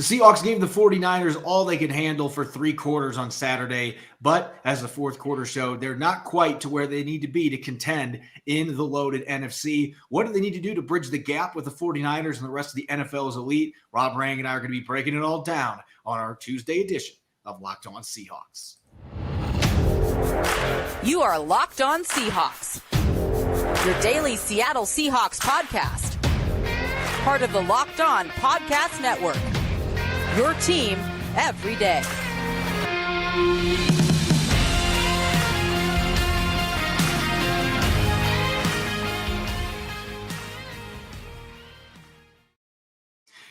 The Seahawks gave the 49ers all they could handle for 3 quarters on Saturday, but as the fourth quarter showed, they're not quite to where they need to be to contend in the loaded NFC. What do they need to do to bridge the gap with the 49ers and the rest of the NFL's elite? Rob Rang and I are going to be breaking it all down on our Tuesday edition of Locked On Seahawks. You are Locked On Seahawks, your daily Seattle Seahawks podcast. Part of the Locked On Podcast Network, your team every day.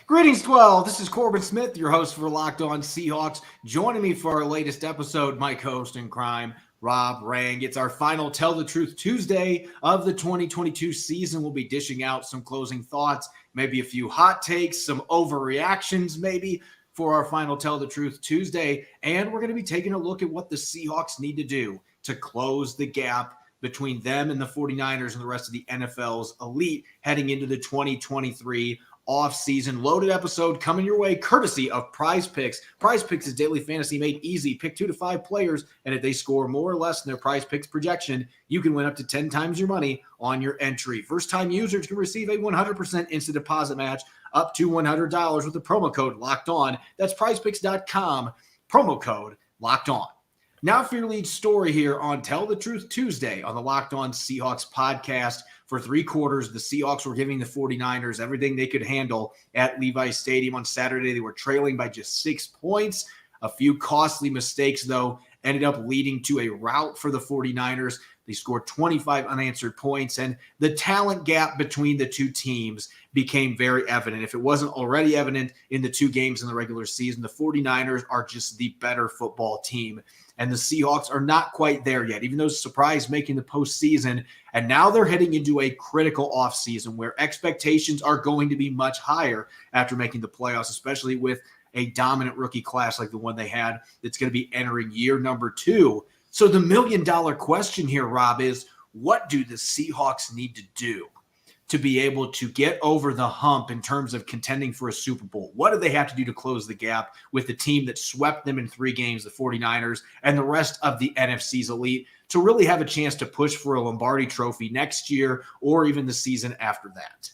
Greetings, 12. This is Corbin Smith, your host for Locked On Seahawks. Joining me for our latest episode, my co-host in crime, Rob Rang. It's our final Tell the Truth Tuesday of the 2022 season. We'll be dishing out some closing thoughts, maybe a few hot takes, some overreactions maybe for our final Tell the Truth Tuesday. And we're going to be taking a look at what the Seahawks need to do to close the gap between them and the 49ers and the rest of the NFL's elite heading into the 2023 offseason. Loaded episode coming your way courtesy of Prize Picks. Prize Picks is daily fantasy made easy. Pick 2 to 5 players, and if they score more or less than their Prize Picks projection, you can win up to 10 times your money on your entry. First-time users can receive a 100% instant deposit match up to $100 with the promo code Locked On. That's prizepicks.com, promo code Locked On. Now for your lead story here on Tell the Truth Tuesday on the Locked On Seahawks podcast. For 3 quarters, the Seahawks were giving the 49ers everything they could handle at Levi's Stadium on Saturday. They were trailing by just 6 points. A few costly mistakes, though, ended up leading to a rout for the 49ers. They scored 25 unanswered points, and the talent gap between the two teams became very evident. If it wasn't already evident in the 2 games in the regular season, the 49ers are just the better football team. And the Seahawks are not quite there yet, even though surprise making the postseason. And now they're heading into a critical offseason where expectations are going to be much higher after making the playoffs, especially with a dominant rookie class like the one they had that's going to be entering year number 2. So the million-dollar question here, Rob, is what do the Seahawks need to do to be able to get over the hump in terms of contending for a Super Bowl? What do they have to do to close the gap with the team that swept them in 3 games, the 49ers, and the rest of the NFC's elite, to really have a chance to push for a Lombardi trophy next year or even the season after that?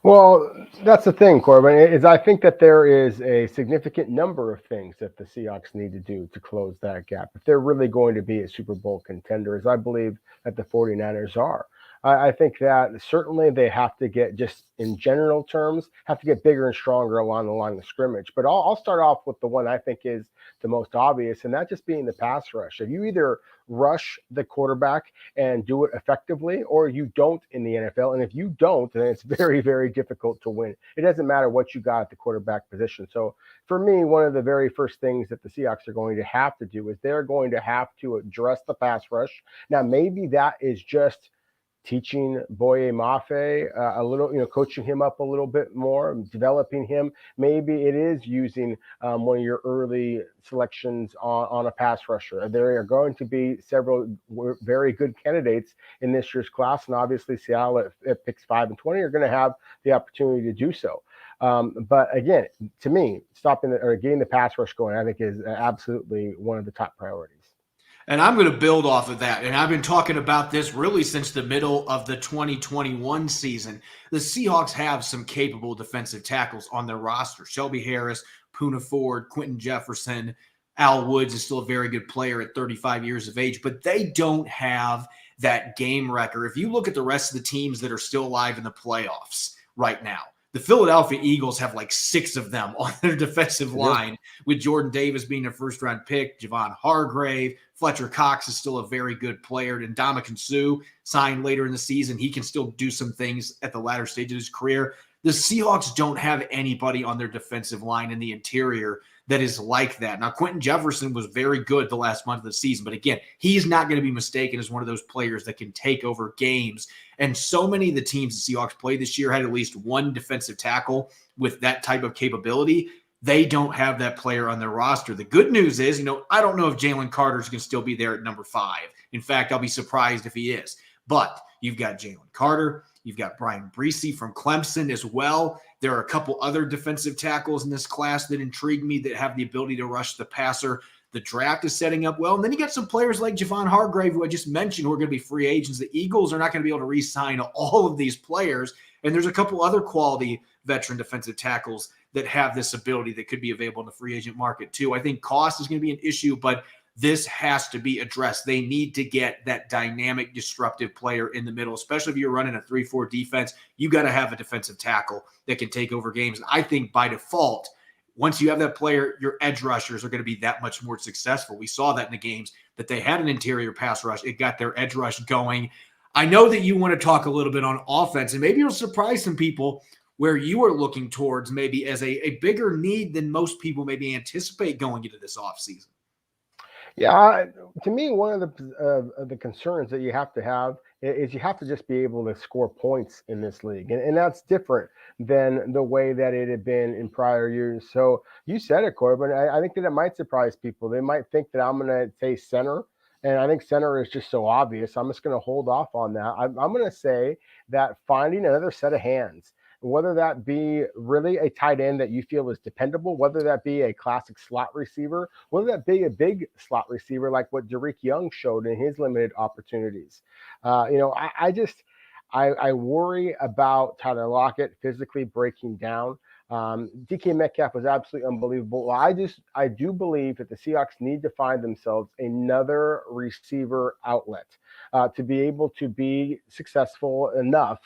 Well, that's the thing, Corbin, is I think that there is a significant number of things that the Seahawks need to do to close that gap if they're really going to be a Super Bowl contender, as I believe that the 49ers are. I think that certainly they have to get, just in general terms, have to get bigger and stronger along the line of scrimmage. But I'll start off with the one I think is the most obvious, and that just being the pass rush. If you either rush the quarterback and do it effectively, or you don't in the NFL. And if you don't, then it's very, very difficult to win. It doesn't matter what you got at the quarterback position. So for me, one of the very first things that the Seahawks are going to have to do is they're going to have to address the pass rush. Now, maybe that is just teaching Boye Mafe a little, coaching him up a little bit more, developing him. Maybe it is using one of your early selections on a pass rusher. There are going to be several very good candidates in this year's class, and obviously Seattle at picks 5 and 20 are going to have the opportunity to do so. But again, to me, getting the pass rush going, I think is absolutely one of the top priorities. And I'm going to build off of that. And I've been talking about this really since the middle of the 2021 season. The Seahawks have some capable defensive tackles on their roster. Shelby Harris, Poona Ford, Quentin Jefferson. Al Woods is still a very good player at 35 years of age, but they don't have that game record. If you look at the rest of the teams that are still alive in the playoffs right now, the Philadelphia Eagles have like 6 of them on their defensive line, with Jordan Davis being a first-round pick, Javon Hargrave. Fletcher Cox is still a very good player. And Ndamukong Suh signed later in the season. He can still do some things at the latter stage of his career. The Seahawks don't have anybody on their defensive line in the interior that is like that. Now, Quentin Jefferson was very good the last month of the season, but again, he's not going to be mistaken as one of those players that can take over games. And so many of the teams the Seahawks played this year had at least one defensive tackle with that type of capability. They don't have that player on their roster. The good news is, I don't know if Jalen Carter's going to still be there at number 5. In fact, I'll be surprised if he is. But you've got Jalen Carter, You've got Brian Breesy from Clemson as well. There are a couple other defensive tackles in this class that intrigue me that have the ability to rush the passer. The draft is setting up well. And then you got some players like Javon Hargrave, who I just mentioned, who are going to be free agents. The Eagles are not going to be able to re-sign all of these players. And there's a couple other quality veteran defensive tackles that have this ability that could be available in the free agent market too. I think cost is going to be an issue, but this has to be addressed. They need to get that dynamic, disruptive player in the middle, especially if you're running a 3-4 defense. You got to have a defensive tackle that can take over games. And I think by default, once you have that player, your edge rushers are going to be that much more successful. We saw that in the games that they had an interior pass rush. It got their edge rush going. I know that you want to talk a little bit on offense, and maybe it'll surprise some people where you are looking towards maybe as a bigger need than most people maybe anticipate going into this offseason. Yeah, to me, one of the concerns that you have is you have to just be able to score points in this league. And that's different than the way that it had been in prior years. So you said it, Corbin. I think that it might surprise people. They might think that I'm going to say center. And I think center is just so obvious. I'm just going to hold off on that. I'm going to say that finding another set of hands, whether that be really a tight end that you feel is dependable, whether that be a classic slot receiver, whether that be a big slot receiver like what Derek Young showed in his limited opportunities. I worry about Tyler Lockett physically breaking down. DK Metcalf was absolutely unbelievable. I do believe that the Seahawks need to find themselves another receiver outlet to be able to be successful enough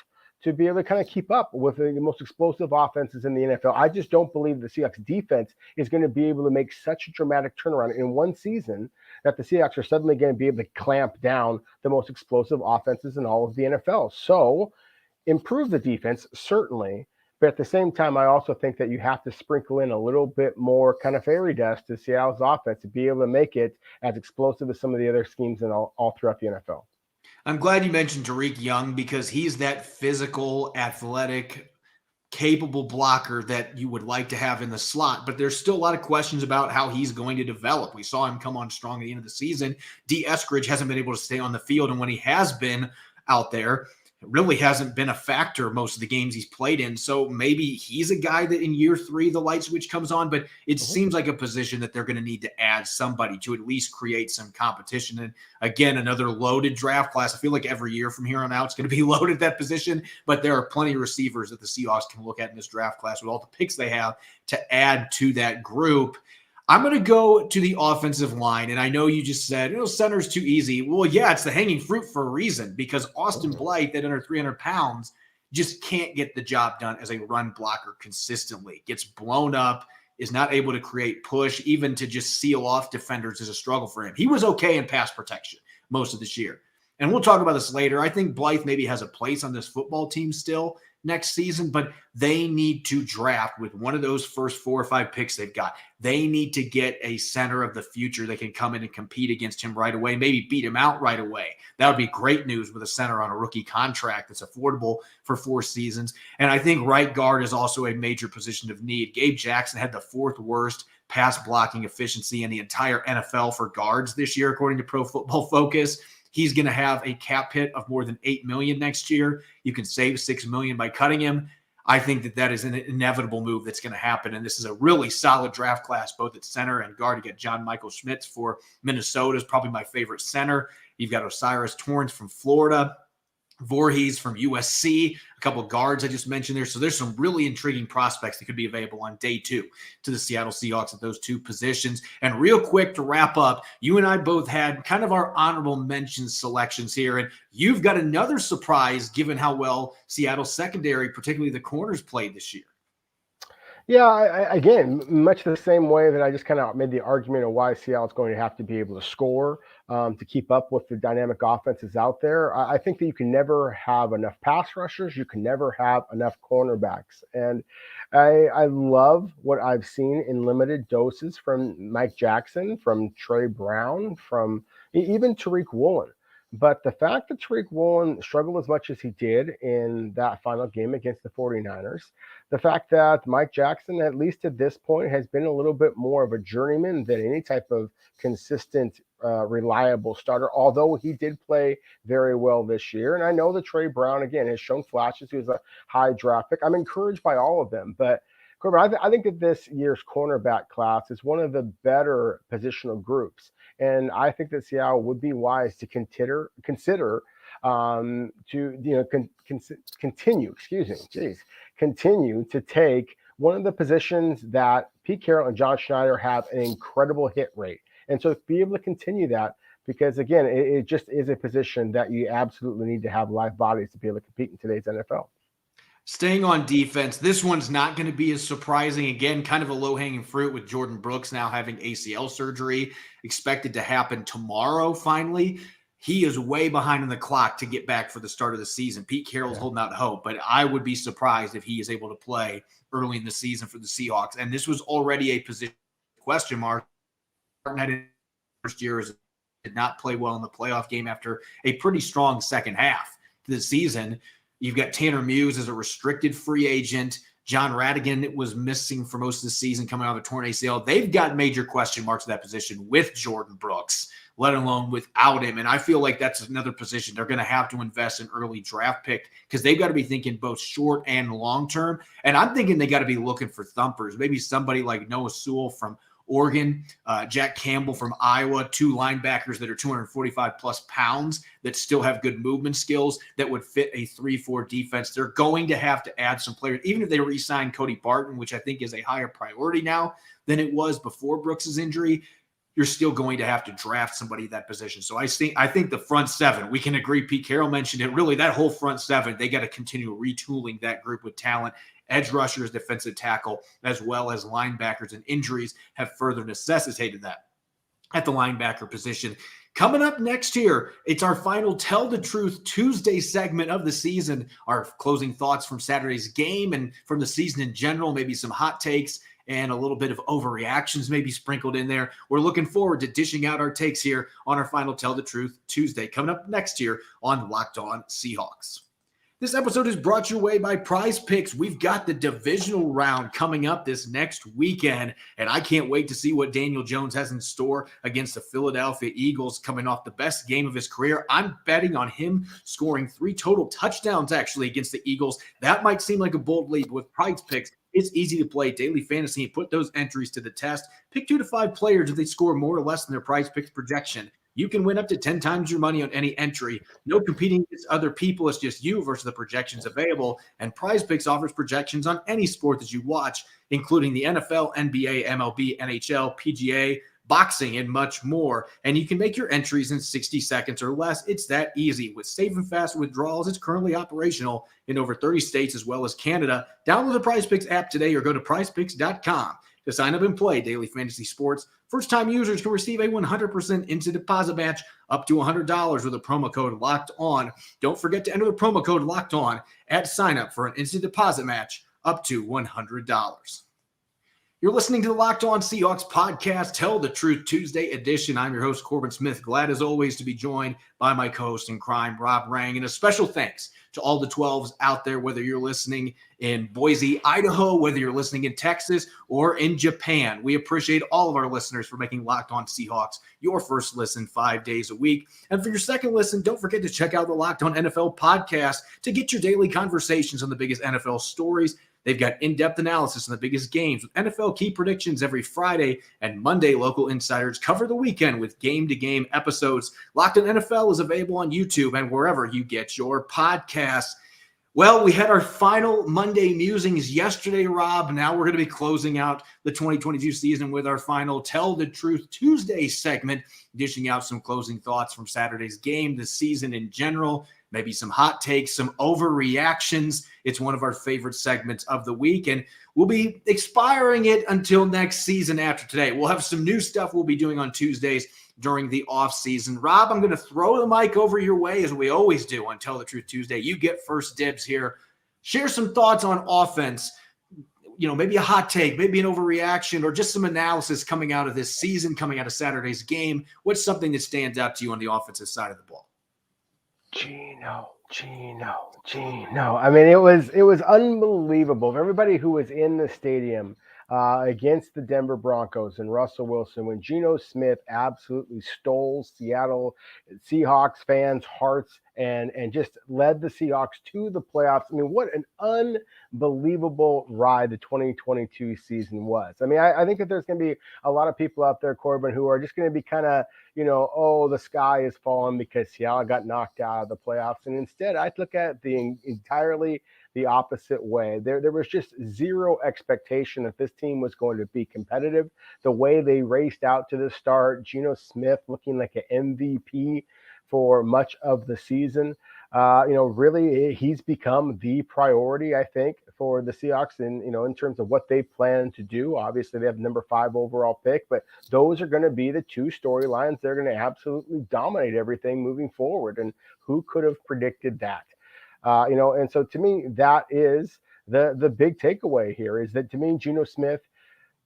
to be able to kind of keep up with the most explosive offenses in the NFL. I just don't believe the Seahawks defense is going to be able to make such a dramatic turnaround in one season that the Seahawks are suddenly going to be able to clamp down the most explosive offenses in all of the NFL. So improve the defense, certainly. But at the same time, I also think that you have to sprinkle in a little bit more kind of fairy dust to Seattle's offense to be able to make it as explosive as some of the other schemes in all throughout the NFL. I'm glad you mentioned Derek Young because he's that physical, athletic, capable blocker that you would like to have in the slot, but there's still a lot of questions about how he's going to develop. We saw him come on strong at the end of the season. D. Eskridge hasn't been able to stay on the field, and when he has been out there, it really hasn't been a factor most of the games he's played in. So maybe he's a guy that in year 3, the light switch comes on, but it seems like a position that they're going to need to add somebody to at least create some competition. And again, another loaded draft class. I feel like every year from here on out, it's going to be loaded at that position, but there are plenty of receivers that the Seahawks can look at in this draft class with all the picks they have to add to that group. I'm going to go to the offensive line, and I know you just said, center's too easy. Well, yeah, it's the hanging fruit for a reason because Austin Blythe at under 300 pounds just can't get the job done as a run blocker consistently. Gets blown up, is not able to create push, even to just seal off defenders is a struggle for him. He was okay in pass protection most of this year. And we'll talk about this later. I think Blythe maybe has a place on this football team still next season, but they need to draft with one of those first 4 or 5 picks they've got. They need to get a center of the future that can come in and compete against him right away, maybe beat him out right away. That would be great news with a center on a rookie contract that's affordable for 4 seasons. And I think right guard is also a major position of need. Gabe Jackson had the 4th worst pass blocking efficiency in the entire NFL for guards this year, according to Pro Football Focus. He's going to have a cap hit of more than $8 million next year. You can save $6 million by cutting him. I think that is an inevitable move that's going to happen. And this is a really solid draft class, both at center and guard. You get John Michael Schmitz for Minnesota is probably my favorite center. You've got Osiris Torrance from Florida, Voorhees from USC, a couple of guards I just mentioned there. So there's some really intriguing prospects that could be available on day 2 to the Seattle Seahawks at those 2 positions. And real quick to wrap up, you and I both had kind of our honorable mention selections here. And you've got another surprise given how well Seattle secondary, particularly the corners, played this year. Yeah, again, much the same way that I just kind of made the argument of why Seattle's going to have to be able to score to keep up with the dynamic offenses out there. I think that you can never have enough pass rushers. You can never have enough cornerbacks. And I love what I've seen in limited doses from Mike Jackson, from Trey Brown, from even Tariq Woolen. But the fact that Tariq Woolen struggled as much as he did in that final game against the 49ers, the fact that Mike Jackson, at least at this point, has been a little bit more of a journeyman than any type of consistent reliable starter, although he did play very well this year. And I know that Trey Brown, again, has shown flashes. He was a high draft pick. I'm encouraged by all of them. But, Corbin, I think that this year's cornerback class is one of the better positional groups. And I think that Seattle would be wise to consider continue to take one of the positions that Pete Carroll and John Schneider have an incredible hit rate. And so be able to continue that, because again, it just is a position that you absolutely need to have live bodies to be able to compete in today's NFL. Staying on defense, this one's not going to be as surprising. Again, kind of a low-hanging fruit with Jordan Brooks now having ACL surgery expected to happen tomorrow finally. He is way behind on the clock to get back for the start of the season. Pete Carroll's holding out hope, but I would be surprised if he is able to play early in the season for the Seahawks. And this was already a position question mark. First year did not play well in the playoff game after a pretty strong second half to the season. You've got Tanner Muse as a restricted free agent. John Radigan was missing for most of the season coming out of a torn ACL. They've got major question marks at that position with Jordan Brooks, let alone without him. And I feel like that's another position they're going to have to invest in early draft pick, because they've got to be thinking both short and long term. And I'm thinking they got to be looking for thumpers, maybe somebody like Noah Sewell from Oregon, Jack Campbell from Iowa, two linebackers that are 245 plus pounds that still have good movement skills that would fit a 3-4 defense. They're going to have to add some players, even if they re-sign Cody Barton, which I think is a higher priority now than it was before Brooks's injury. You're still going to have to draft somebody at that position. So I think the front seven, we can agree, Pete Carroll mentioned it, really that whole front seven, they got to continue retooling that group with talent. Edge rushers, defensive tackle, as well as linebackers, and injuries have further necessitated that at the linebacker position. Coming up next here, it's our final Tell the Truth Tuesday segment of the season, our closing thoughts from Saturday's game and from the season in general, maybe some hot takes and a little bit of overreactions maybe sprinkled in there. We're looking forward to dishing out our takes here on our final Tell the Truth Tuesday, coming up next year on Locked On Seahawks. This episode is brought your way by Prize Picks. We've got the divisional round coming up this next weekend, and I can't wait to see what Daniel Jones has in store against the Philadelphia Eagles, coming off the best game of his career. I'm betting on him scoring 3 total touchdowns actually against the Eagles. That might seem like a bold leap. With Prize Picks, it's easy to play daily fantasy and put those entries to the test. Pick 2 to 5 players if they score more or less than their Prize Picks projection. You can win up to 10 times your money on any entry. No competing against other people. It's just you versus the projections available. And Prize Picks offers projections on any sport that you watch, including the NFL, NBA, MLB, NHL, PGA, boxing, and much more. And you can make your entries in 60 seconds or less. It's that easy. With safe and fast withdrawals, it's currently operational in over 30 states as well as Canada. Download the Prize Picks app today or go to prizepicks.com to sign up and play daily fantasy sports. First-time users can receive a 100% instant deposit match up to $100 with a promo code Locked On. Don't forget to enter the promo code Locked On at sign up for an instant deposit match up to $100. You're listening to the Locked On Seahawks podcast, Tell the Truth Tuesday edition. I'm your host, Corbin Smith. Glad as always to be joined by my co-host in crime, Rob Rang. And a special thanks to all the 12s out there, whether you're listening in Boise, Idaho, whether you're listening in Texas or in Japan. We appreciate all of our listeners for making Locked On Seahawks your first listen 5 days a week. And for your second listen, don't forget to check out the Locked On NFL podcast to get your daily conversations on the biggest NFL stories. They've got in-depth analysis on the biggest games with NFL key predictions every Friday, and Monday local insiders cover the weekend with game-to-game episodes. Locked On NFL is available on YouTube and wherever you get your podcasts. Well, we had our final Monday musings yesterday, Rob. Now we're going to be closing out the 2022 season with our final Tell the Truth Tuesday segment, dishing out some closing thoughts from Saturday's game, the season in general, maybe some hot takes, some overreactions. It's one of our favorite segments of the week, and we'll be expiring it until next season after today. We'll have some new stuff we'll be doing on Tuesdays during the offseason. Rob, I'm going to throw the mic over your way as we always do on Tell the Truth Tuesday. You get first dibs here. Share some thoughts on offense, maybe a hot take, maybe an overreaction, or just some analysis coming out of this season, coming out of Saturday's game. What's something that stands out to you on the offensive side of the ball? Gino. I mean, it was unbelievable. Everybody who was in the stadium against the Denver Broncos and Russell Wilson, when Geno Smith absolutely stole Seattle Seahawks fans' hearts and just led the Seahawks to the playoffs. I mean, what an unbelievable ride the 2022 season was. I mean, I think that there's going to be a lot of people out there, Corbin, who are just going to be kind of, oh, the sky is falling because Seattle got knocked out of the playoffs. And instead, I look at the entirely the opposite way. There was just zero expectation that this team was going to be competitive. The way they raced out to the start, Geno Smith looking like an MVP for much of the season. Really, he's become the priority, I think, for the Seahawks in terms of what they plan to do. Obviously, they have the number 5 overall pick, but those are going to be the two storylines. They're going to absolutely dominate everything moving forward. And who could have predicted that? And so to me, that is the big takeaway here, is that to me, Geno Smith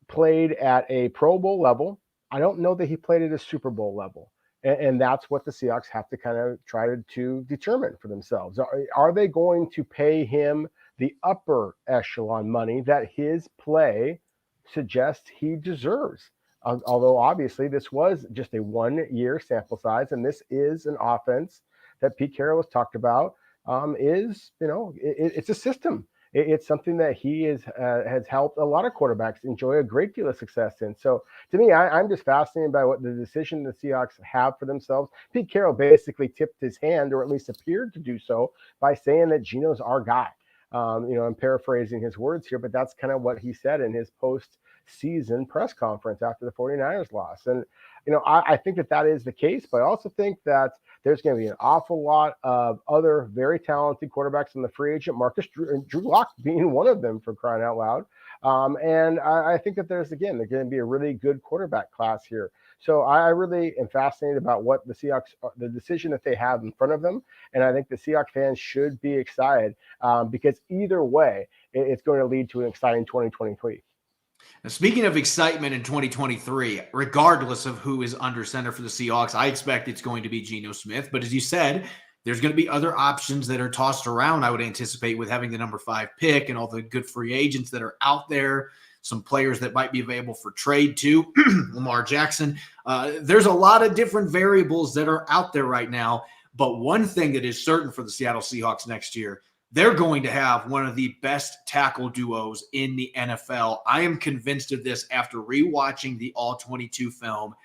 played at a Pro Bowl level. I don't know that he played at a Super Bowl level. And that's what the Seahawks have to kind of try to determine for themselves. Are they going to pay him the upper echelon money that his play suggests he deserves? Although obviously this was just a 1-year sample size, and this is an offense that Pete Carroll has talked about. It's a system. It's something that he has helped a lot of quarterbacks enjoy a great deal of success in. So to me, I'm just fascinated by what the decision the Seahawks have for themselves. Pete Carroll basically tipped his hand, or at least appeared to do so, by saying that Geno's our guy. I'm paraphrasing his words here, but that's kind of what he said in his post-season press conference after the 49ers loss. And, I think that is the case, but I also think that there's going to be an awful lot of other very talented quarterbacks in the free agent market, Drew Lock being one of them, for crying out loud. And I think that there's going to be a really good quarterback class here. So I really am fascinated about what the Seahawks, the decision that they have in front of them. And I think the Seahawks fans should be excited because either way, it's going to lead to an exciting 2023. Now, speaking of excitement in 2023, regardless of who is under center for the Seahawks, I expect it's going to be Geno Smith. But as you said, there's going to be other options that are tossed around, I would anticipate, with having the number 5 pick and all the good free agents that are out there, some players that might be available for trade too, Lamar Jackson. There's a lot of different variables that are out there right now. But one thing that is certain for the Seattle Seahawks next year, they're going to have one of the best tackle duos in the NFL. I am convinced of this after rewatching the All-22 film.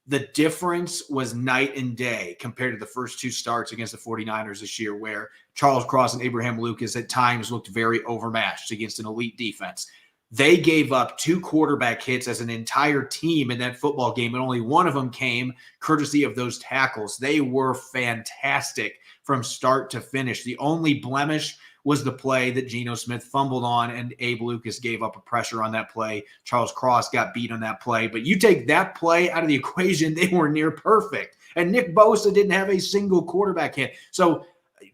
The difference was night and day compared to the first 2 starts against the 49ers this year, where Charles Cross and Abraham Lucas at times looked very overmatched against an elite defense. They gave up 2 quarterback hits as an entire team in that football game, and only one of them came courtesy of those tackles. They were fantastic from start to finish. The only blemish was the play that Geno Smith fumbled on, and Abe Lucas gave up a pressure on that play. Charles Cross got beat on that play. But you take that play out of the equation, they were near perfect. And Nick Bosa didn't have a single quarterback hit. So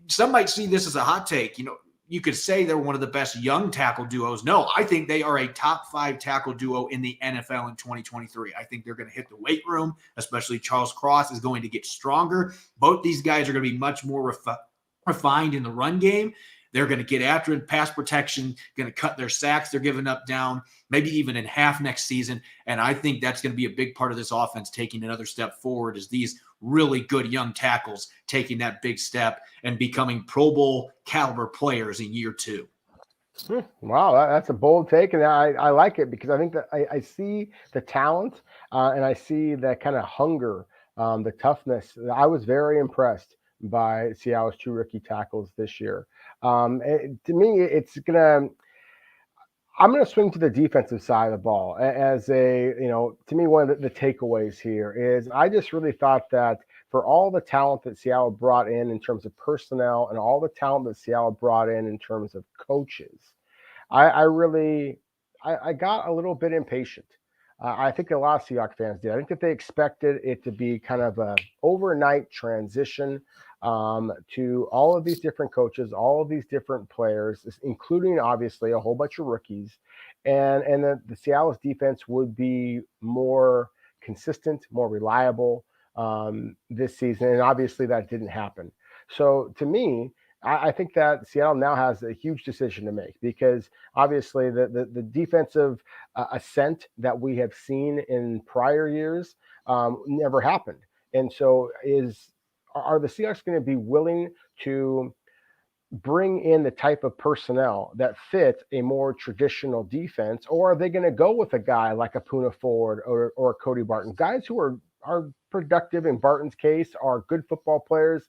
some might see this as a hot take. You could say they're one of the best young tackle duos. No, I think they are a top 5 tackle duo in the NFL in 2023. I think they're going to hit the weight room, especially Charles Cross is going to get stronger. Both these guys are going to be much more refined in the run game. They're going to get after it, pass protection, going to cut their sacks they're giving up down, maybe even in half next season. And I think that's going to be a big part of this offense taking another step forward, is these really good young tackles taking that big step and becoming Pro Bowl caliber players in year 2. Wow, that's a bold take, and I like it because I think that I see the talent and I see that kind of hunger, the toughness. I was very impressed by Seattle's 2 rookie tackles this year. To me, I'm going to swing to the defensive side of the ball as to me, one of the takeaways here is I just really thought that for all the talent that Seattle brought in terms of personnel and all the talent that Seattle brought in terms of coaches, I got a little bit impatient. I think a lot of Seahawks fans did. I think that they expected it to be kind of an overnight transition to all of these different coaches, all of these different players, including obviously a whole bunch of rookies, and the Seattle's defense would be more consistent, more reliable this season. And obviously that didn't happen. So to me, I think that Seattle now has a huge decision to make, because obviously the defensive ascent that we have seen in prior years never happened. And so are the Seahawks going to be willing to bring in the type of personnel that fit a more traditional defense, or are they going to go with a guy like a Puna Ford or Cody Barton, guys who are productive in Barton's case, are good football players,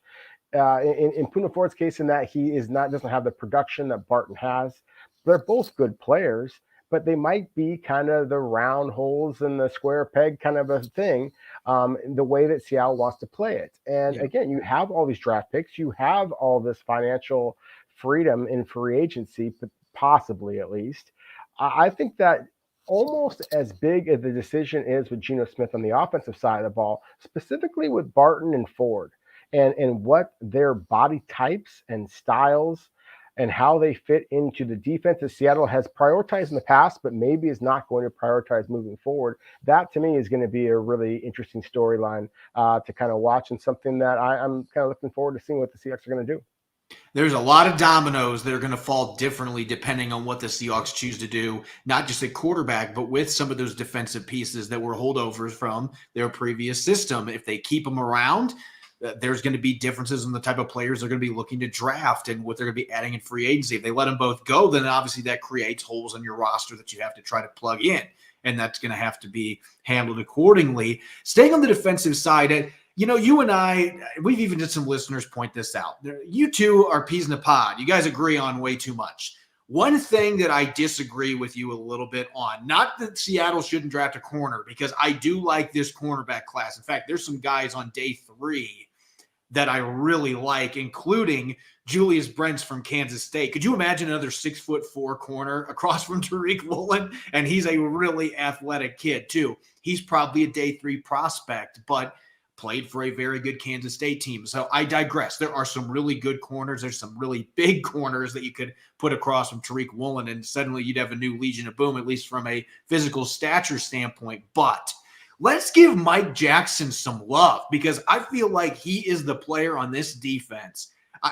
in Puna Ford's case, in that he doesn't have the production that Barton has. They're both good players, but they might be kind of the round holes in the square peg kind of a thing, the way that Seattle wants to play it. And again, you have all these draft picks, you have all this financial freedom in free agency, possibly at least. I think that almost as big as the decision is with Geno Smith on the offensive side of the ball, specifically with Barton and Ford, and what their body types and styles and how they fit into the defense that Seattle has prioritized in the past, but maybe is not going to prioritize moving forward. That, to me, is going to be a really interesting storyline to kind of watch, and something that I'm kind of looking forward to seeing what the Seahawks are going to do. There's a lot of dominoes that are going to fall differently depending on what the Seahawks choose to do, not just at quarterback, but with some of those defensive pieces that were holdovers from their previous system. If they keep them around, there's going to be differences in the type of players they're going to be looking to draft and what they're going to be adding in free agency. If they let them both go, then obviously that creates holes in your roster that you have to try to plug in, and that's going to have to be handled accordingly. Staying on the defensive side, you and I, we've even had some listeners point this out. You two are peas in the pod. You guys agree on way too much. One thing that I disagree with you a little bit on, not that Seattle shouldn't draft a corner, because I do like this cornerback class. In fact, there's some guys on day 3 that I really like, including Julius Brents from Kansas State. Could you imagine another 6'4" corner across from Tariq Woolen? And he's a really athletic kid too. He's probably a day 3 prospect, but played for a very good Kansas State team. So I digress. There are some really good corners. There's some really big corners that you could put across from Tariq Woolen, and suddenly you'd have a new Legion of Boom, at least from a physical stature standpoint. But let's give Mike Jackson some love, because I feel like he is the player on this defense.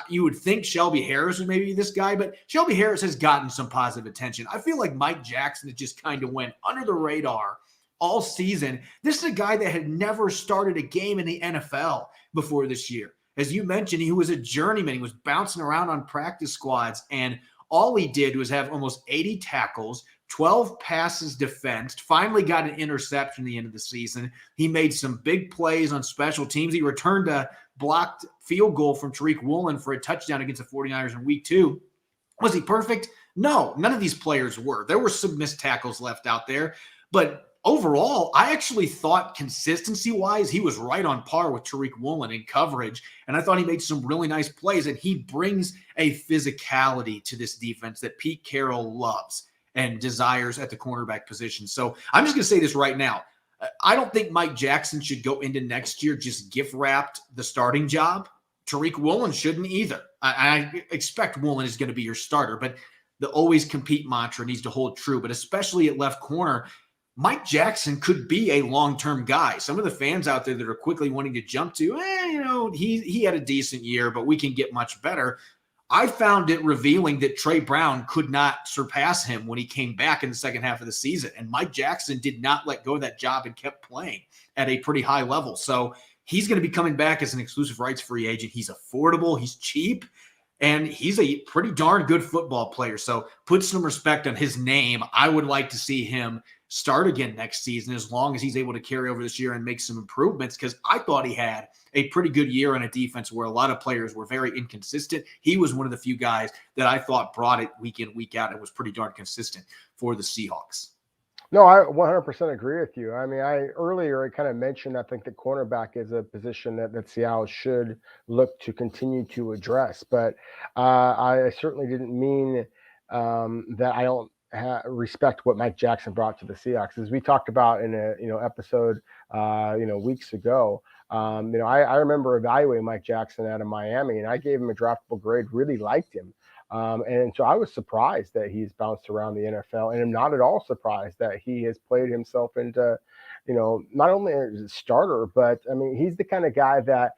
You would think Shelby Harris would maybe be this guy, but Shelby Harris has gotten some positive attention. I feel like Mike Jackson has just kind of went under the radar all season. This is a guy that had never started a game in the NFL before this year. As you mentioned, he was a journeyman. He was bouncing around on practice squads, and all he did was have almost 80 tackles, 12 passes defensed, finally got an interception at the end of the season. He made some big plays on special teams. He returned a blocked field goal from Tariq Woolen for a touchdown against the 49ers in week 2. Was he perfect? No, none of these players were. There were some missed tackles left out there, but overall, I actually thought consistency-wise, he was right on par with Tariq Woolen in coverage, and I thought he made some really nice plays, and he brings a physicality to this defense that Pete Carroll loves and desires at the cornerback position. So I'm just going to say this right now. I don't think Mike Jackson should go into next year just gift-wrapped the starting job. Tariq Woolen shouldn't either. I expect Woolen is going to be your starter, but the always compete mantra needs to hold true, but especially at left corner, Mike Jackson could be a long-term guy. Some of the fans out there that are quickly wanting to jump to, he had a decent year, but we can get much better. I found it revealing that Trey Brown could not surpass him when he came back in the second half of the season. And Mike Jackson did not let go of that job and kept playing at a pretty high level. So he's going to be coming back as an exclusive rights free agent. He's affordable. He's cheap. And he's a pretty darn good football player. So put some respect on his name. I would like to see him start again next season, as long as he's able to carry over this year and make some improvements, because I thought he had a pretty good year on a defense where a lot of players were very inconsistent. He was one of the few guys that I thought brought it week in, week out, and was pretty darn consistent for the Seahawks. No, I 100% agree with you. I mean, earlier kind of mentioned, I think that cornerback is a position that Seattle should look to continue to address, but I certainly didn't mean that I don't respect what Mike Jackson brought to the Seahawks. As we talked about in a episode weeks ago, I remember evaluating Mike Jackson out of Miami, and I gave him a draftable grade, really liked him. And so I was surprised that he's bounced around the NFL, and I'm not at all surprised that he has played himself into, not only as a starter, but I mean, he's the kind of guy that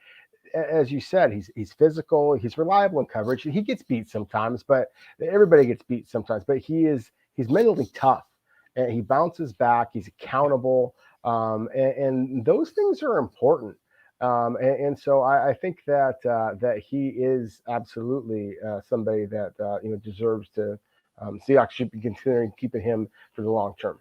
as you said, he's physical, he's reliable in coverage. He gets beat sometimes, but everybody gets beat sometimes. But he's mentally tough, and he bounces back. He's accountable, and those things are important. And so I think that he is absolutely somebody that deserves to. Seahawks should be considering keeping him for the long term.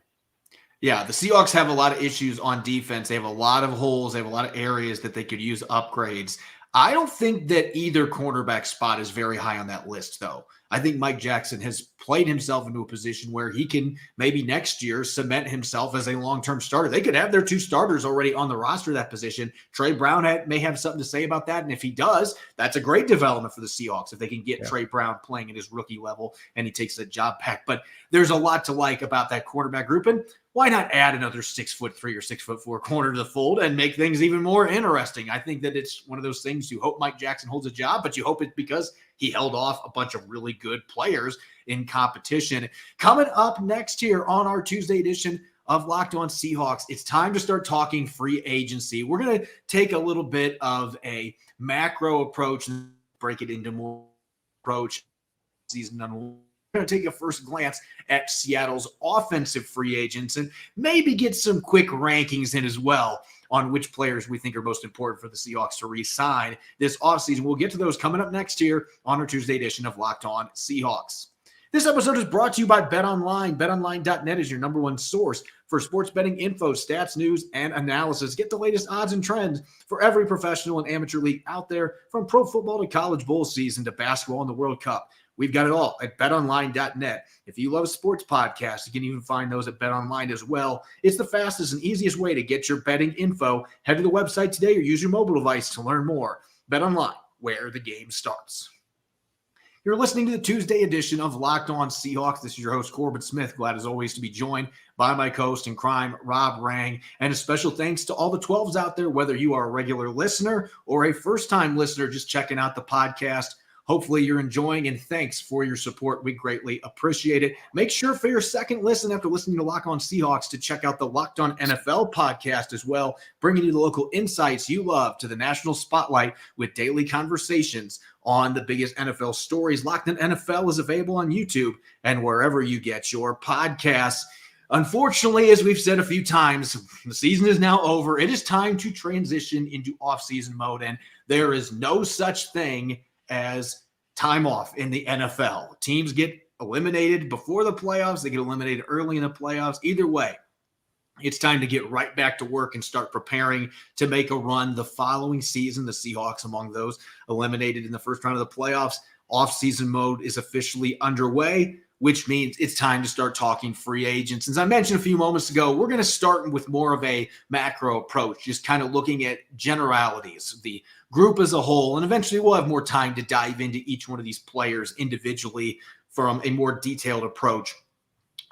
Yeah, the Seahawks have a lot of issues on defense. They have a lot of holes. They have a lot of areas that they could use upgrades. I don't think that either cornerback spot is very high on that list, though. I think Mike Jackson has played himself into a position where he can maybe next year cement himself as a long-term starter. They could have their two starters already on the roster of that position. Trey Brown may have something to say about that, and if he does, that's a great development for the Seahawks if they can get Trey Brown playing at his rookie level and he takes the job back. But there's a lot to like about that quarterback group, and why not add another 6'3" or 6'4" corner to the fold and make things even more interesting? I think that it's one of those things you hope Mike Jackson holds a job, but you hope it's because he held off a bunch of really good players in competition. Coming up next here on our Tuesday edition of Locked On Seahawks, it's time to start talking free agency. We're going to take a little bit of a macro approach and break it into more approach season. We're going to take a first glance at Seattle's offensive free agents and maybe get some quick rankings in as well on which players we think are most important for the Seahawks to re-sign this offseason. We'll get to those coming up next here on our Tuesday edition of Locked On Seahawks. This episode is brought to you by BetOnline. BetOnline.net is your number one source for sports betting info, stats, news, and analysis. Get the latest odds and trends for every professional and amateur league out there, from pro football to college bowl season to basketball and the World Cup. We've got it all at betonline.net. If you love a sports podcast, you can even find those at BetOnline as well. It's the fastest and easiest way to get your betting info. Head to the website today or use your mobile device to learn more. BetOnline, where the game starts. You're listening to the Tuesday edition of Locked On Seahawks. This is your host, Corbin Smith. Glad as always to be joined by my co-host in crime, Rob Rang. And a special thanks to all the 12s out there, whether you are a regular listener or a first-time listener just checking out the podcast. Hopefully you're enjoying, and thanks for your support. We greatly appreciate it. Make sure for your second listen after listening to Locked On Seahawks to check out the Locked On NFL podcast as well, bringing you the local insights you love to the national spotlight with daily conversations on the biggest NFL stories. Locked On NFL is available on YouTube and wherever you get your podcasts. Unfortunately, as we've said a few times, the season is now over. It is time to transition into off-season mode, and there is no such thing as time off in the NFL. Teams get eliminated before the playoffs. They get eliminated early in the playoffs. Either way, it's time to get right back to work and start preparing to make a run the following season. The Seahawks among those eliminated in the first round of the playoffs. Off-season mode is officially underway, which means it's time to start talking free agents. As I mentioned a few moments ago, we're going to start with more of a macro approach, just kind of looking at generalities, the group as a whole, and eventually we'll have more time to dive into each one of these players individually from a more detailed approach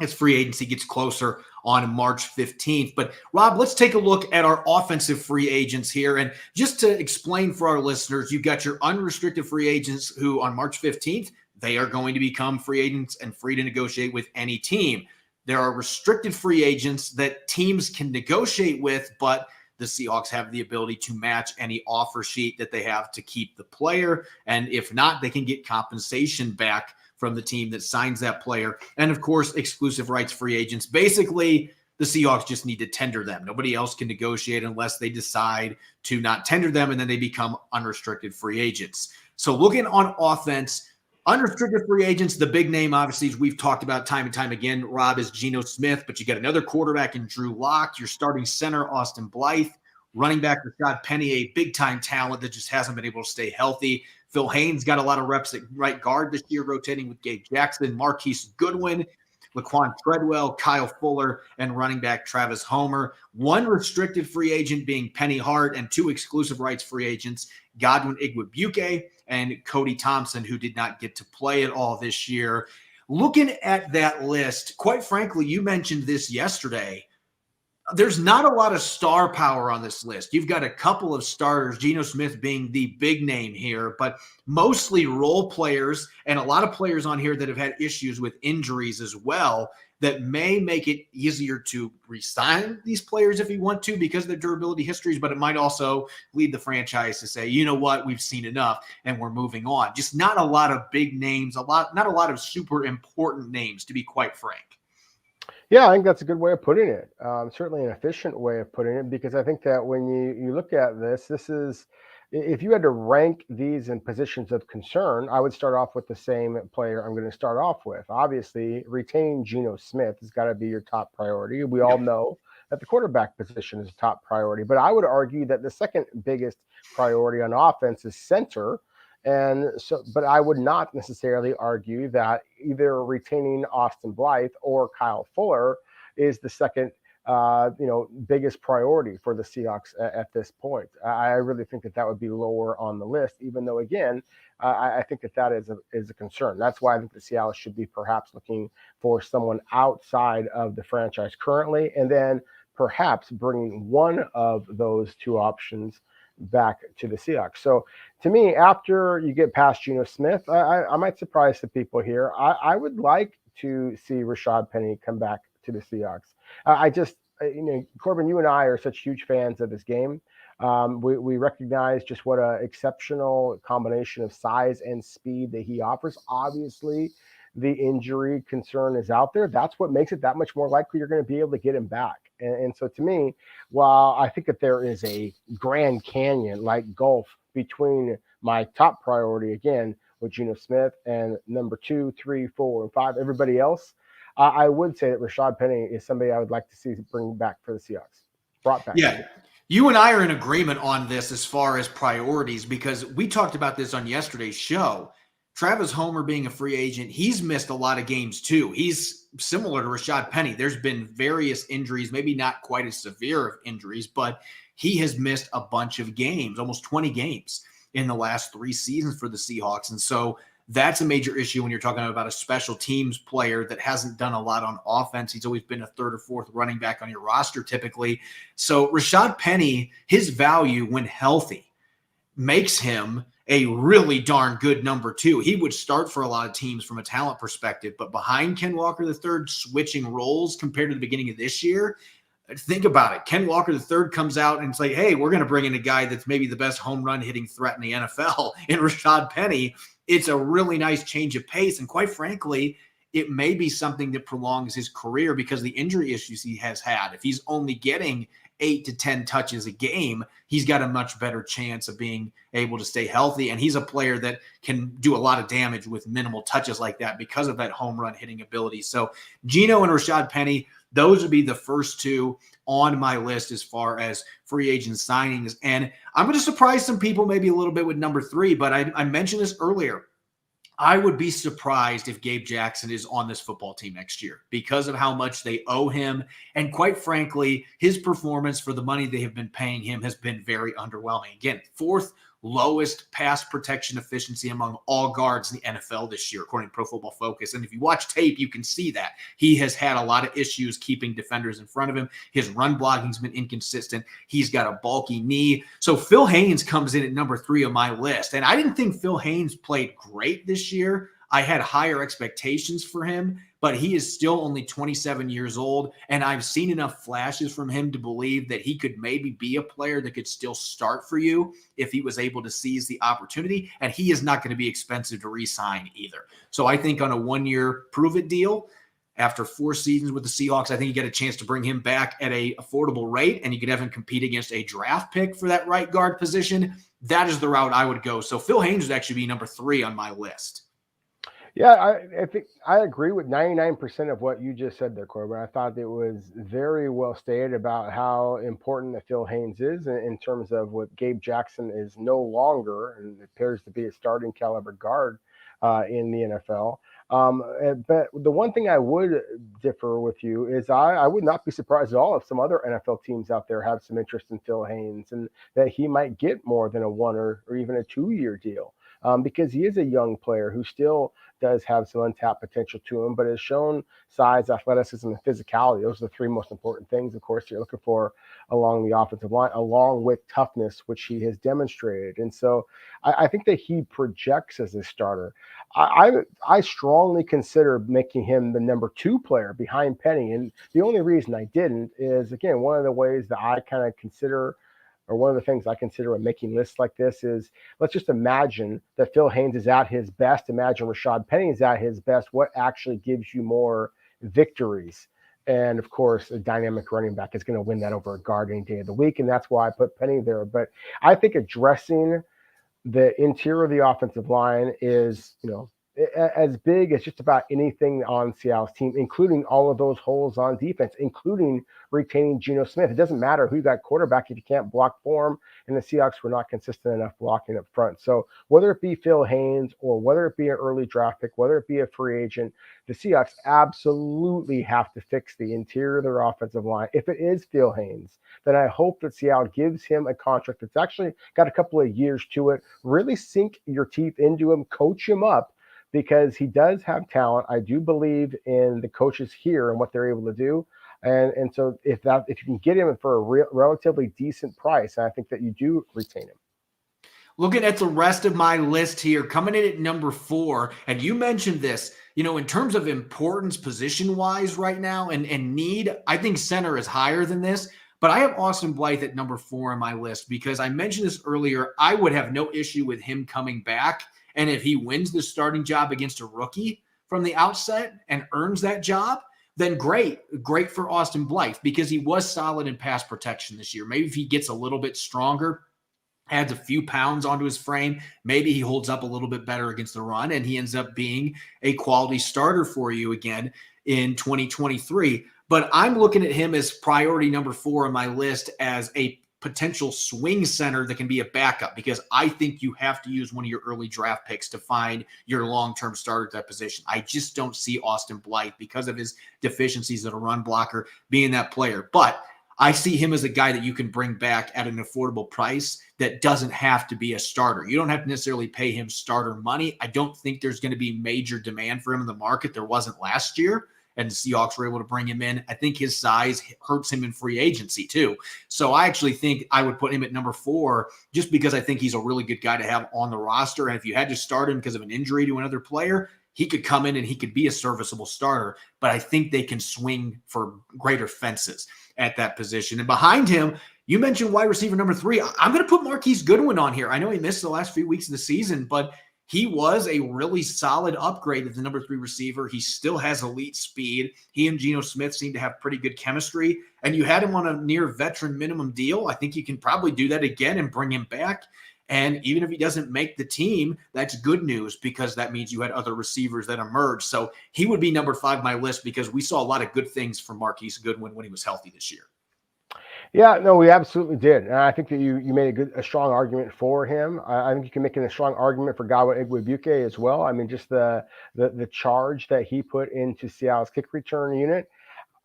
as free agency gets closer on March 15th. But Rob, let's take a look at our offensive free agents here. And just to explain for our listeners, you've got your unrestricted free agents who on March 15th, they are going to become free agents and free to negotiate with any team. There are restricted free agents that teams can negotiate with, but the Seahawks have the ability to match any offer sheet that they have to keep the player. And if not, they can get compensation back from the team that signs that player. And of course, exclusive rights free agents. Basically, the Seahawks just need to tender them. Nobody else can negotiate unless they decide to not tender them, and then they become unrestricted free agents. So looking on offense, unrestricted free agents, the big name, obviously, as we've talked about time and time again, Rob, is Geno Smith, but you got another quarterback in Drew Lock, your starting center, Austin Blythe, running back Rashad Penny, a big-time talent that just hasn't been able to stay healthy. Phil Haynes got a lot of reps at right guard this year, rotating with Gabe Jackson, Marquise Goodwin, Laquan Treadwell, Kyle Fuller, and running back Travis Homer. One restricted free agent being Penny Hart, and two exclusive rights free agents, Godwin Igwebuike and Cody Thompson, who did not get to play at all this year. Looking at that list, quite frankly, you mentioned this yesterday, there's not a lot of star power on this list. You've got a couple of starters, Geno Smith being the big name here, but mostly role players and a lot of players on here that have had issues with injuries as well that may make it easier to re-sign these players if you want to because of their durability histories, but it might also lead the franchise to say, you know what, we've seen enough and we're moving on. Just not a lot of big names, not a lot of super important names, to be quite frank. Yeah, I think that's a good way of putting it. Certainly an efficient way of putting it, because I think that when you look at this is, if you had to rank these in positions of concern, I would start off with the same player I'm going to start off with. Obviously, retaining Geno Smith has got to be your top priority. We all know that the quarterback position is a top priority, but I would argue that the second biggest priority on offense is center. And so, but I would not necessarily argue that either retaining Austin Blythe or Kyle Fuller is the second, biggest priority for the Seahawks at this point. I really think that would be lower on the list, even though, again, I think that is a concern. That's why I think the Seattle should be perhaps looking for someone outside of the franchise currently, and then perhaps bringing one of those two options back to the Seahawks. So to me, after you get past Geno Smith, I might surprise some people here. I would like to see Rashad Penny come back to the Seahawks. Corbin, you and I are such huge fans of his game. We recognize just what an exceptional combination of size and speed that he offers. Obviously, the injury concern is out there. That's what makes it that much more likely you're going to be able to get him back. And so to me, while I think that there is a Grand Canyon like gulf between my top priority, again, with Geno Smith, and number 2, 3, 4, and 5, everybody else, I would say that Rashad Penny is somebody I would like to see bring back for the Seahawks. Brought back. Yeah. You and I are in agreement on this as far as priorities, because we talked about this on yesterday's show. Travis Homer being a free agent, he's missed a lot of games too. He's similar to Rashad Penny. There's been various injuries, maybe not quite as severe of injuries, but he has missed a bunch of games, almost 20 games in the last 3 seasons for the Seahawks. And so that's a major issue when you're talking about a special teams player that hasn't done a lot on offense. He's always been a 3rd or 4th running back on your roster typically. So Rashad Penny, his value when healthy makes him a really darn good number 2. He would start for a lot of teams from a talent perspective, but behind Ken Walker III, switching roles compared to the beginning of this year, think about it. Ken Walker III comes out and it's like, hey, we're going to bring in a guy that's maybe the best home run hitting threat in the NFL in Rashad Penny. It's a really nice change of pace. And quite frankly, it may be something that prolongs his career because of the injury issues he has had. If he's only getting 8 to 10 touches a game, he's got a much better chance of being able to stay healthy. And he's a player that can do a lot of damage with minimal touches like that because of that home run hitting ability. So Geno and Rashad Penny, those would be the first 2 on my list as far as free agent signings. And I'm going to surprise some people maybe a little bit with number 3, but I mentioned this earlier. I would be surprised if Gabe Jackson is on this football team next year because of how much they owe him. And quite frankly, his performance for the money they have been paying him has been very underwhelming. Again, 4th lowest pass protection efficiency among all guards in the NFL this year, according to Pro Football Focus. And if you watch tape, you can see that. He has had a lot of issues keeping defenders in front of him. His run blocking's been inconsistent. He's got a bulky knee. So Phil Haynes comes in at number 3 on my list. And I didn't think Phil Haynes played great this year. I had higher expectations for him, but he is still only 27 years old, and I've seen enough flashes from him to believe that he could maybe be a player that could still start for you if he was able to seize the opportunity, and he is not going to be expensive to re-sign either. So I think on a 1-year prove-it deal, after 4 seasons with the Seahawks, I think you get a chance to bring him back at a affordable rate, and you could have him compete against a draft pick for that right guard position. That is the route I would go. So Phil Haynes would actually be number 3 on my list. Yeah, I think I agree with 99% of what you just said there, Corbin. I thought it was very well stated about how important that Phil Haynes is in terms of what Gabe Jackson is no longer, and appears to be a starting caliber guard in the NFL. But the one thing I would differ with you is I would not be surprised at all if some other NFL teams out there have some interest in Phil Haynes and that he might get more than a 1 or even a 2-year deal. because he is a young player who still does have some untapped potential to him, but has shown size, athleticism, and physicality. Those are the three most important things, of course, you're looking for along the offensive line, along with toughness, which he has demonstrated. And so I think that he projects as a starter. I strongly consider making him the number 2 player behind Penny. And the only reason I didn't is, again, one of the ways that I kind of consider, or one of the things I consider when making lists like this is, let's just imagine that Phil Haynes is at his best. Imagine Rashad Penny is at his best. What actually gives you more victories? And of course, a dynamic running back is going to win that over a guard any day of the week. And that's why I put Penny there. But I think addressing the interior of the offensive line is, as big as just about anything on Seattle's team, including all of those holes on defense, including retaining Geno Smith. It doesn't matter who you got quarterback if you can't block for him, and the Seahawks were not consistent enough blocking up front. So whether it be Phil Haynes or whether it be an early draft pick, whether it be a free agent, the Seahawks absolutely have to fix the interior of their offensive line. If it is Phil Haynes, then I hope that Seattle gives him a contract that's actually got a couple of years to it. Really sink your teeth into him, coach him up, because he does have talent. I do believe in the coaches here and what they're able to do. And so if you can get him for a relatively decent price, I think that you do retain him. Looking at the rest of my list here, coming in at number 4, and you mentioned this, in terms of importance position-wise right now and need, I think center is higher than this, but I have Austin Blythe at number 4 on my list because I mentioned this earlier. I would have no issue with him coming back. And if he wins the starting job against a rookie from the outset and earns that job, then great for Austin Blythe because he was solid in pass protection this year. Maybe if he gets a little bit stronger, adds a few pounds onto his frame, maybe he holds up a little bit better against the run and he ends up being a quality starter for you again in 2023. But I'm looking at him as priority number 4 on my list as a potential swing center that can be a backup because I think you have to use one of your early draft picks to find your long-term starter at that position. I just don't see Austin Blythe because of his deficiencies as a run blocker being that player. But I see him as a guy that you can bring back at an affordable price that doesn't have to be a starter. You don't have to necessarily pay him starter money. I don't think there's going to be major demand for him in the market. There wasn't last year. And the Seahawks were able to bring him in. I think his size hurts him in free agency too. So I actually think I would put him at number 4 just because I think he's a really good guy to have on the roster. And if you had to start him because of an injury to another player, he could come in and he could be a serviceable starter. But I think they can swing for greater fences at that position. And behind him, you mentioned wide receiver number 3. I'm going to put Marquise Goodwin on here. I know he missed the last few weeks of the season, but he was a really solid upgrade of the number 3 receiver. He still has elite speed. He and Geno Smith seem to have pretty good chemistry. And you had him on a near veteran minimum deal. I think you can probably do that again and bring him back. And even if he doesn't make the team, that's good news because that means you had other receivers that emerged. So he would be number 5 on my list because we saw a lot of good things from Marquise Goodwin when he was healthy this year. Yeah, no, we absolutely did. And I think that you made a strong argument for him. I think you can make a strong argument for Godwin Igwebuike as well. I mean, just the charge that he put into Seattle's kick return unit.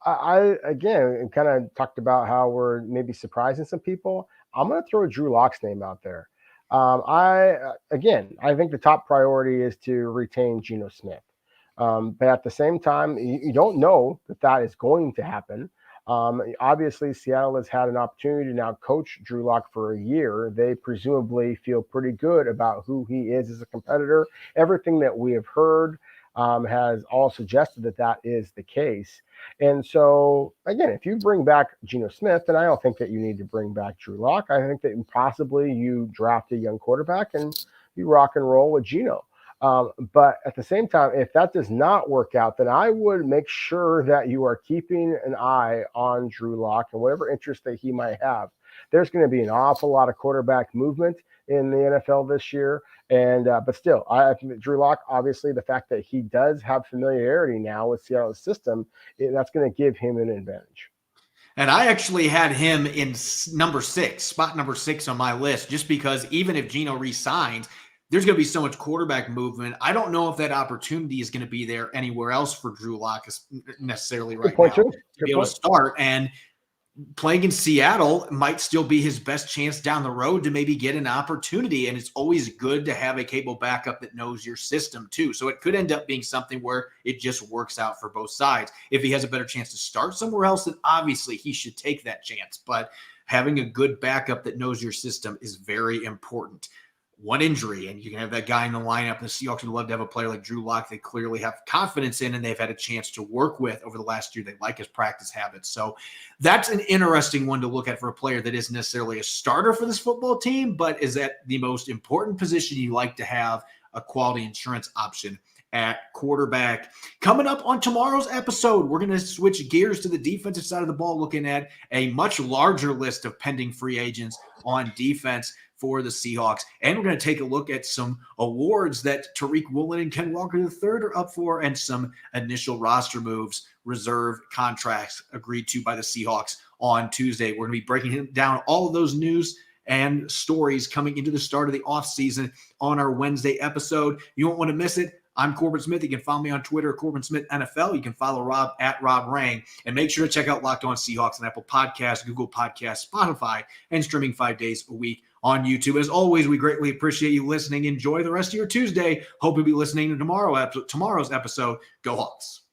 I again, kind of talked about how we're maybe surprising some people. I'm going to throw Drew Lock's name out there. I think the top priority is to retain Geno Smith. But at the same time, you don't know that is going to happen. Obviously, Seattle has had an opportunity to now coach Drew Lock for a year. They presumably feel pretty good about who he is as a competitor. Everything that we have heard has all suggested that is the case. And so, again, if you bring back Geno Smith, then I don't think that you need to bring back Drew Lock. I think that possibly you draft a young quarterback and you rock and roll with Geno. But at the same time, if that does not work out, then I would make sure that you are keeping an eye on Drew Lock and whatever interest that he might have. There's going to be an awful lot of quarterback movement in the NFL this year. And but still, I think that Drew Lock, obviously, the fact that he does have familiarity now with Seattle's system, that's going to give him an advantage. And I actually had him in spot number 6 on my list, just because even if Geno re-signs, there's going to be so much quarterback movement. I don't know if that opportunity is going to be there anywhere else for Drew Lock necessarily right now to be able to start. And playing in Seattle might still be his best chance down the road to maybe get an opportunity. And it's always good to have a capable backup that knows your system too. So it could end up being something where it just works out for both sides. If he has a better chance to start somewhere else, then obviously he should take that chance. But having a good backup that knows your system is very important. One injury, and you can have that guy in the lineup. The Seahawks would love to have a player like Drew Lock they clearly have confidence in and they've had a chance to work with over the last year. They like his practice habits. So that's an interesting one to look at for a player that isn't necessarily a starter for this football team, but is at the most important position you like to have a quality insurance option at quarterback. Coming up on tomorrow's episode, we're going to switch gears to the defensive side of the ball, looking at a much larger list of pending free agents on defense for the Seahawks. And we're going to take a look at some awards that Tariq Woolen and Ken Walker III are up for and some initial roster moves, reserve contracts agreed to by the Seahawks on Tuesday. We're going to be breaking down all of those news and stories coming into the start of the offseason on our Wednesday episode. You won't want to miss it. I'm Corbin Smith. You can follow me on Twitter, Corbin Smith NFL. You can follow Rob at Rob Rang. And make sure to check out Locked On Seahawks on Apple Podcasts, Google Podcasts, Spotify, and streaming 5 days a week on YouTube. As always, we greatly appreciate you listening. Enjoy the rest of your Tuesday. Hope you'll be listening to tomorrow's episode. Go Hawks.